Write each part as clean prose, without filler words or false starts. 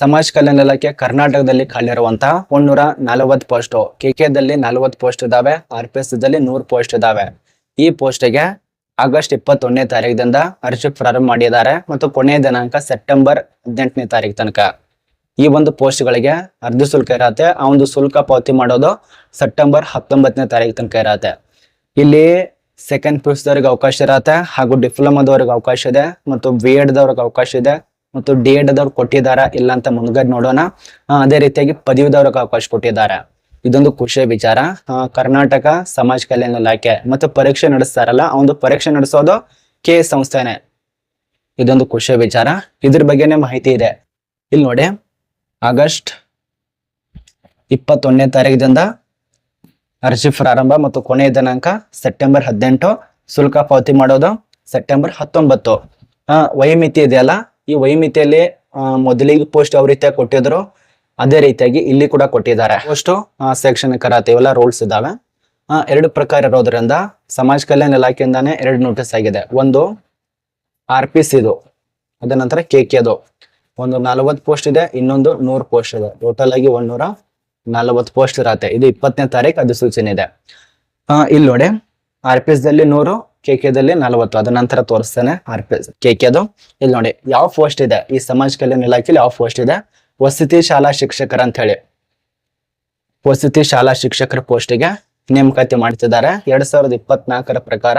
ಸಮಾಜ ಕಲ್ಯಾಣ ಇಲಾಖೆ ಕರ್ನಾಟಕದಲ್ಲಿ ಖಾಲಿ ಇರುವಂತಹ 140 ಪೋಸ್ಟ್. ಕೆಕೆದಲ್ಲಿ 40 ಪೋಸ್ಟ್ ಇದಾವೆ. RPS ದಲ್ಲಿ 100 ಪೋಸ್ಟ್ ಇದಾವೆ. ಈ ಪೋಸ್ಟ್ಗೆ ಆಗಸ್ಟ್ 21ನೇ ತಾರೀಕಿನಿಂದ ಅರ್ಜಿ ಪ್ರಾರಂಭ ಮಾಡಿದ್ದಾರೆ ಮತ್ತು ಕೊನೆಯ ದಿನಾಂಕ ಸೆಪ್ಟೆಂಬರ್ 18ನೇ ತಾರೀಕು ತನಕ. ಈ ಒಂದು ಪೋಸ್ಟ್ ಗಳಿಗೆ ಅರ್ಜಿ ಶುಲ್ಕ ಇರತ್ತೆ. ಆ ಒಂದು ಶುಲ್ಕ ಪಾವತಿ ಮಾಡೋದು ಸೆಪ್ಟೆಂಬರ್ 19ನೇ ತಾರೀಕು ತನಕ ಇರತ್ತೆ. ಇಲ್ಲಿ ಸೆಕೆಂಡ್ PUC ದವ್ರಿಗೆ ಅವಕಾಶ ಇರತ್ತೆ, ಹಾಗೂ ಡಿಪ್ಲೊಮಾದವ್ರಿಗೆ ಅವಕಾಶ ಇದೆ, ಮತ್ತು B.Ed ದವ್ರಿಗೆ ಅವಕಾಶ ಇದೆ, ಮತ್ತು D.Ed ದವ್ರು ಕೊಟ್ಟಿದ್ದಾರೆ ಇಲ್ಲ ಅಂತ ಮುಂದ್ಗಡೆ ನೋಡೋಣ. ಅದೇ ರೀತಿಯಾಗಿ ಪದವೀಧವ್ರಿಗೆ ಅವಕಾಶ ಕೊಟ್ಟಿದ್ದಾರೆ. ಇದೊಂದು ಖುಷಿಯ ವಿಚಾರ. ಕರ್ನಾಟಕ ಸಮಾಜ ಕಲ್ಯಾಣ ಇಲಾಖೆ ಮತ್ತು ಪರೀಕ್ಷೆ ನಡೆಸ್ತಾರಲ್ಲ, ಆ ಒಂದು ಪರೀಕ್ಷೆ ನಡೆಸೋದು KS ಸಂಸ್ಥೆನೆ. ಇದೊಂದು ಖುಷಿಯ ವಿಚಾರ. ಇದ್ರ ಬಗ್ಗೆನೇ ಮಾಹಿತಿ ಇದೆ ಇಲ್ಲಿ ನೋಡಿ. ಆಗಸ್ಟ್ 21ನೇ ತಾರೀಕಿನಿಂದ ಅರ್ಜಿ ಪ್ರಾರಂಭ ಮತ್ತು ಕೊನೆಯ ದಿನಾಂಕ ಸೆಪ್ಟೆಂಬರ್ 18. ಶುಲ್ಕ ಪಾವತಿ ಮಾಡೋದು ಸೆಪ್ಟೆಂಬರ್ 19. ವಯೋಮಿತಿ ಇದೆಯಲ್ಲ, ಈ ವಯೋಮಿತಿಯಲ್ಲಿ ಮೊದಲಿಗೆ ಪೋಸ್ಟ್ ಯಾವ ರೀತಿಯಾಗಿ ಕೊಟ್ಟಿದ್ರು ಅದೇ ರೀತಿಯಾಗಿ ಇಲ್ಲಿ ಕೂಡ ಕೊಟ್ಟಿದ್ದಾರೆ. ಪೋಸ್ಟ್ ಶೈಕ್ಷಣಿಕ ಅರ್ಹತೆ ಇವೆಲ್ಲ ರೂಲ್ಸ್ ಇದಾವೆ. 2 ಪ್ರಕಾರ ಇರೋದ್ರಿಂದ ಸಮಾಜ ಕಲ್ಯಾಣ ಇಲಾಖೆಯಿಂದಾನೇ 2 ನೋಟಿಸ್ ಆಗಿದೆ. ಒಂದು RPS ಇದು, ಅದ ನಂತರ KK ಒಂದು 40 ಪೋಸ್ಟ್ ಇದೆ, ಇನ್ನೊಂದು 100 ಪೋಸ್ಟ್ ಇದೆ. ಟೋಟಲ್ ಆಗಿ 140 ಪೋಸ್ಟ್ ಇರತ್ತೆ. ಇದು 20ನೇ ತಾರೀಕು ಅಧಿಸೂಚನೆ ಇದೆ. ಇಲ್ಲಿ ನೋಡಿ, RPS ದಲ್ಲಿ 100, KK ದಲ್ಲಿ 40. ಅದ ನಂತರ ತೋರಿಸ್ತೇನೆ RPS KK. ಇಲ್ಲಿ ನೋಡಿ ಯಾವ ಪೋಸ್ಟ್ ಇದೆ ಈ ಸಮಾಜ ಕಲ್ಯಾಣ ಇಲಾಖೆಯಲ್ಲಿ, ಯಾವ ಪೋಸ್ಟ್ ಇದೆ. ವಸತಿ ಶಾಲಾ ಶಿಕ್ಷಕರ ಅಂತ ಹೇಳಿ ವಸತಿ ಶಾಲಾ ಶಿಕ್ಷಕರ ಪೋಸ್ಟಿಗೆ ನೇಮಕಾತಿ ಮಾಡ್ತಿದ್ದಾರೆ. 2024 ಪ್ರಕಾರ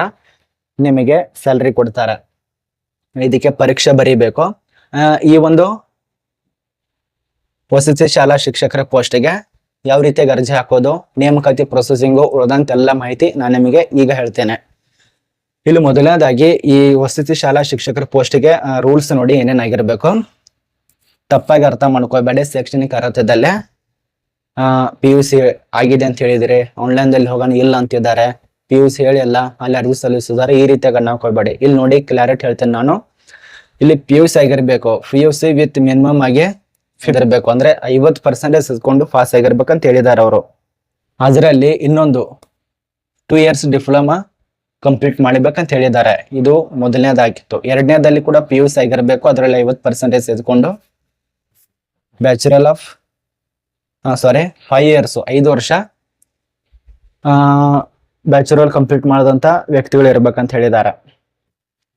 ನಿಮಗೆ ಸ್ಯಾಲರಿ ಕೊಡ್ತಾರೆ. ಇದಕ್ಕೆ ಪರೀಕ್ಷೆ ಬರೀಬೇಕು. ಈ ಒಂದು ವಸತಿ ಶಾಲಾ ಶಿಕ್ಷಕರ ಪೋಸ್ಟಿಗೆ ಯಾವ ರೀತಿಯಾಗಿ ಅರ್ಜಿ ಹಾಕೋದು, ನೇಮಕಾತಿ ಪ್ರೊಸೆಸಿಂಗು, ಉಳಿದಂತೆಲ್ಲ ಮಾಹಿತಿ ನಾನು ನಿಮಗೆ ಈಗ ಹೇಳ್ತೇನೆ. ಇಲ್ಲಿ ಮೊದಲನೇದಾಗಿ ಈ ವಸತಿ ಶಾಲಾ ಶಿಕ್ಷಕರ ಪೋಸ್ಟಿಗೆ ರೂಲ್ಸ್ ನೋಡಿ ಏನೇನಾಗಿರ್ಬೇಕು. ತಪ್ಪಾಗಿ ಅರ್ಥ ಮಾಡ್ಕೋಬೇಡಿ. ಶೈಕ್ಷಣಿಕ ಅರ್ಹತೆದಲ್ಲೇ PUC ಆಗಿದೆ ಅಂತ ಹೇಳಿದ್ರೆ ಆನ್ಲೈನ್ದಲ್ಲಿ ಹೋಗೋಣ ಇಲ್ಲ ಅಂತಿದ್ದಾರೆ. PUC ಹೇಳಿ ಎಲ್ಲ ಅಲ್ಲಿ ಅರ್ಜಿ ಸಲ್ಲಿಸಿದ್ದಾರೆ. ಈ ರೀತಿಯಾಗಿ ಹಾಕೋಬೇಡಿ. ಇಲ್ಲಿ ನೋಡಿ ಕ್ಲಾರಿಟಿ ಹೇಳ್ತೇನೆ ನಾನು. ಇಲ್ಲಿ PUC ಆಗಿರ್ಬೇಕು. PUC ವಿತ್ ಮಿನಿಮಮ್ ಆಗಿ ಇರಬೇಕು, ಅಂದ್ರೆ 50% ಇಸ್ಕೊಂಡು ಪಾಸ್ ಆಗಿರ್ಬೇಕಂತ ಹೇಳಿದ್ದಾರೆ ಅವರು. ಅದರಲ್ಲಿ ಇನ್ನೊಂದು 2 ಇಯರ್ಸ್ ಡಿಪ್ಲೊಮಾ ಕಂಪ್ಲೀಟ್ ಮಾಡಬೇಕಂತ ಹೇಳಿದ್ದಾರೆ. ಇದು ಮೊದಲನೇದಾಗಿತ್ತು. ಎರಡನೇದಲ್ಲಿ ಕೂಡ PUC ಆಗಿರ್ಬೇಕು, ಅದರಲ್ಲಿ 50% ಇಸ್ಕೊಂಡು ಬ್ಯಾಚುಲರ್ ಆಫ್ 5 ಇಯರ್ಸ್ 5 ವರ್ಷ ಬ್ಯಾಚುಲರ್ ಕಂಪ್ಲೀಟ್ ಮಾಡಿದಂತ ವ್ಯಕ್ತಿಗಳು ಇರ್ಬೇಕಂತ ಹೇಳಿದ್ದಾರೆ.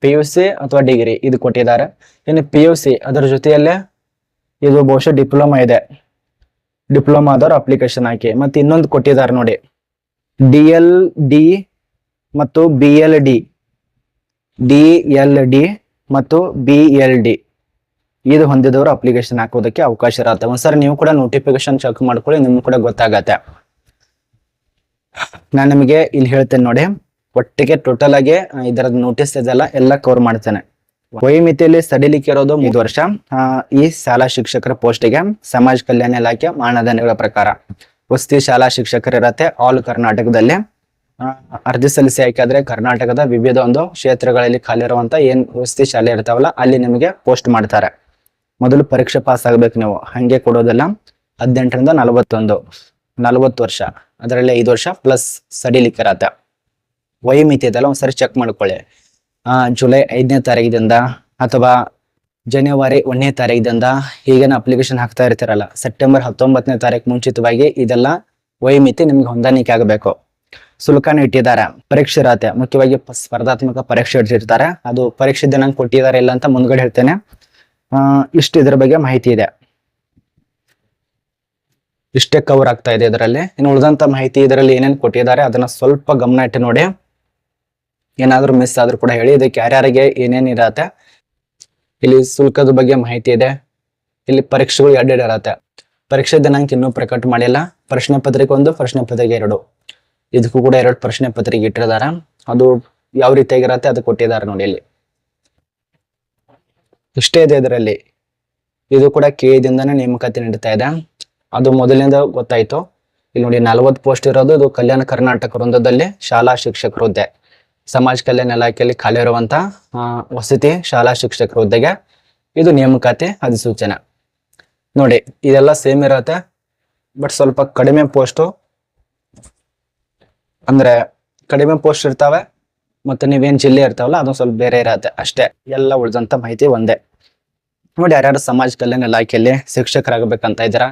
PUC ಅಥವಾ ಡಿಗ್ರಿ ಇದು ಕೊಟ್ಟಿದ್ದಾರೆ. ಇನ್ನು PUC ಅದರ ಜೊತೆಯಲ್ಲೇ ಇದು ಬಹುಶಃ ಡಿಪ್ಲೊಮಾ ಇದೆ. ಡಿಪ್ಲೊಮಾ ಆದವ್ರು ಅಪ್ಲಿಕೇಶನ್ ಹಾಕಿ. ಮತ್ತೆ ಇನ್ನೊಂದು ಕೊಟ್ಟಿದ್ದಾರೆ ನೋಡಿ, DLD ಮತ್ತು BLD, DLD ಮತ್ತು BLD ಇದು ಹೊಂದಿದವರು ಅಪ್ಲಿಕೇಶನ್ ಹಾಕೋದಕ್ಕೆ ಅವಕಾಶ ಇರುತ್ತೆ. ಒಂದ್ಸರಿ ನೀವು ಕೂಡ ನೋಟಿಫಿಕೇಶನ್ ಚೆಕ್ ಮಾಡ್ಕೊಳ್ಳಿ, ನಿಮ್ಗೆ ಕೂಡ ಗೊತ್ತಾಗತ್ತೆ. ನಾನು ನಿಮಗೆ ಇಲ್ಲಿ ಹೇಳ್ತೇನೆ ನೋಡಿ, ಒಟ್ಟಿಗೆ ಟೋಟಲ್ ಆಗಿ ಇದರ ನೋಟಿಸ್ ಇದೆಲ್ಲ ಎಲ್ಲ ಕವರ್ ಮಾಡ್ತೇನೆ. ವಯೋಮಿತಿಯಲ್ಲಿ ಸಡಿಲಿಕೆ ಇರೋದು 3 ವರ್ಷ. ಈ ಶಾಲಾ ಶಿಕ್ಷಕರ ಪೋಸ್ಟಿಗೆ ಸಮಾಜ ಕಲ್ಯಾಣ ಇಲಾಖೆ ಮಾನದಂಡಗಳ ಪ್ರಕಾರ ವಸತಿ ಶಾಲಾ ಶಿಕ್ಷಕರು ಇರತ್ತೆ. ಆಲ್ ಕರ್ನಾಟಕದಲ್ಲಿ ಅರ್ಜಿ ಸಲ್ಲಿಸಿ ಆಯ್ಕಾದ್ರೆ ಕರ್ನಾಟಕದ ವಿವಿಧ ಒಂದು ಕ್ಷೇತ್ರಗಳಲ್ಲಿ ಖಾಲಿ ಇರುವಂತ ಏನ್ ವಸತಿ ಶಾಲೆ ಇರ್ತಾವಲ್ಲ ಅಲ್ಲಿ ನಿಮಗೆ ಪೋಸ್ಟ್ ಮಾಡ್ತಾರೆ. ಮೊದಲು ಪರೀಕ್ಷೆ ಪಾಸ್ ಆಗ್ಬೇಕು ನೀವು, ಹಂಗೆ ಕೊಡೋದಿಲ್ಲ. 18ರಿಂದ 40 ವರ್ಷ, ಅದರಲ್ಲಿ 5 ವರ್ಷ ಪ್ಲಸ್ ಸಡಿಲಿಕೆ ಇರತ್ತೆ. ವಯೋಮಿತಿ ಇದೆಲ್ಲ ಒಂದ್ಸರಿ ಚೆಕ್ ಮಾಡ್ಕೊಳ್ಳಿ. ಜುಲೈ 5ನೇ ತಾರೀಕಿನಿಂದ ಅಥವಾ ಜನವರಿ 1ನೇ ತಾರೀಕಿನಿಂದ ಹೀಗೇನ ಅಪ್ಲಿಕೇಶನ್ ಹಾಕ್ತಾ ಇರ್ತೀರಲ್ಲ, ಸೆಪ್ಟೆಂಬರ್ 19ನೇ ತಾರೀಕು ಮುಂಚಿತವಾಗಿ ಇದೆಲ್ಲ ವಯೋಮಿತಿ ನಿಮ್ಗೆ ಹೊಂದಾಣಿಕೆ ಆಗಬೇಕು. ಶುಲ್ಕನ ಇಟ್ಟಿದ್ದಾರೆ. ಪರೀಕ್ಷೆ ಇರತ್ತೆ, ಮುಖ್ಯವಾಗಿ ಸ್ಪರ್ಧಾತ್ಮಕ ಪರೀಕ್ಷೆ ಇಟ್ಟಿರ್ತಾರೆ. ಅದು ಪರೀಕ್ಷೆ ದಿನಾಂಕ ಕೊಟ್ಟಿದ್ದಾರೆ ಇಲ್ಲ ಅಂತ ಮುಂದ್ಗಡೆ ಹೇಳ್ತೇನೆ. ಇಷ್ಟು ಇದ್ರ ಬಗ್ಗೆ ಮಾಹಿತಿ ಇದೆ. ಇಷ್ಟೇ ಕವರ್ ಆಗ್ತಾ ಇದೆ ಇದರಲ್ಲಿ. ಇನ್ನು ಉಳಿದಂತ ಮಾಹಿತಿ ಇದರಲ್ಲಿ ಏನೇನು ಕೊಟ್ಟಿದ್ದಾರೆ ಅದನ್ನ ಸ್ವಲ್ಪ ಗಮನ ಇಟ್ಟು ನೋಡಿ. ಏನಾದ್ರೂ ಮಿಸ್ ಆದ್ರೂ ಕೂಡ ಹೇಳಿ. ಇದಕ್ಕೆ ಯಾರ್ಯಾರಿಗೆ ಏನೇನ್ ಇರತ್ತೆ. ಇಲ್ಲಿ ಶುಲ್ಕದ ಬಗ್ಗೆ ಮಾಹಿತಿ ಇದೆ. ಇಲ್ಲಿ ಪರೀಕ್ಷೆಗಳು 2 ಇರತ್ತೆ. ಪರೀಕ್ಷೆ ದಿನಾಂಕ ಇನ್ನೂ ಪ್ರಕಟ ಮಾಡಿಲ್ಲ. ಪ್ರಶ್ನೆ ಪತ್ರಿಕೆ 1, ಪ್ರಶ್ನೆ ಪತ್ರಿಕೆ 2. ಇದಕ್ಕೂ ಕೂಡ 2 ಪ್ರಶ್ನೆ ಪತ್ರಿಕೆ ಇಟ್ಟಿದ್ದಾರೆ. ಅದು ಯಾವ ರೀತಿಯಾಗಿರತ್ತೆ ಅದು ಕೊಟ್ಟಿದ್ದಾರೆ ನೋಡಿ. ಇಲ್ಲಿ ಇಷ್ಟೇ ಇದೆ ಇದರಲ್ಲಿ. ಇದು ಕೂಡ KA-ದಿಂದಾನೇ ನೇಮಕಾತಿ ನಡೀತಾ ಇದೆ. ಅದು ಮೊದಲಿನಿಂದ ಗೊತ್ತಾಯ್ತು. ಇಲ್ಲಿ ನೋಡಿ 40 ಪೋಸ್ಟ್ ಇರೋದು. ಇದು ಕಲ್ಯಾಣ ಕರ್ನಾಟಕ ವೃಂದದಲ್ಲಿ ಶಾಲಾ ಶಿಕ್ಷಕರ ಹುದ್ದೆ. ಸಮಾಜ ಕಲ್ಯಾಣ ಇಲಾಖೆಯಲ್ಲಿ ಖಾಲಿ ಇರುವಂತ ವಸತಿ ಶಾಲಾ ಶಿಕ್ಷಕರ ಹುದ್ದೆಗೆ ಇದು ನೇಮಕಾತಿ ಅಧಿಸೂಚನೆ ನೋಡಿ. ಇದೆಲ್ಲ ಸೇಮ್ ಇರತ್ತೆ, ಬಟ್ ಸ್ವಲ್ಪ ಕಡಿಮೆ ಪೋಸ್ಟು, ಅಂದ್ರೆ ಕಡಿಮೆ ಪೋಸ್ಟ್ ಇರ್ತಾವೆ. ಮತ್ತೆ ನೀವೇನ್ ಜಿಲ್ಲೆ ಇರ್ತಾವಲ್ಲ ಅದು ಸ್ವಲ್ಪ ಬೇರೆ ಇರತ್ತೆ ಅಷ್ಟೇ. ಎಲ್ಲ ಉಳಿದಂತ ಮಾಹಿತಿ ಒಂದೇ. ನೋಡಿ, ಯಾರ್ಯಾರು ಸಮಾಜ ಕಲ್ಯಾಣ ಇಲಾಖೆಯಲ್ಲಿ ಶಿಕ್ಷಕರಾಗಬೇಕಂತ ಇದ್ದೀರಾ,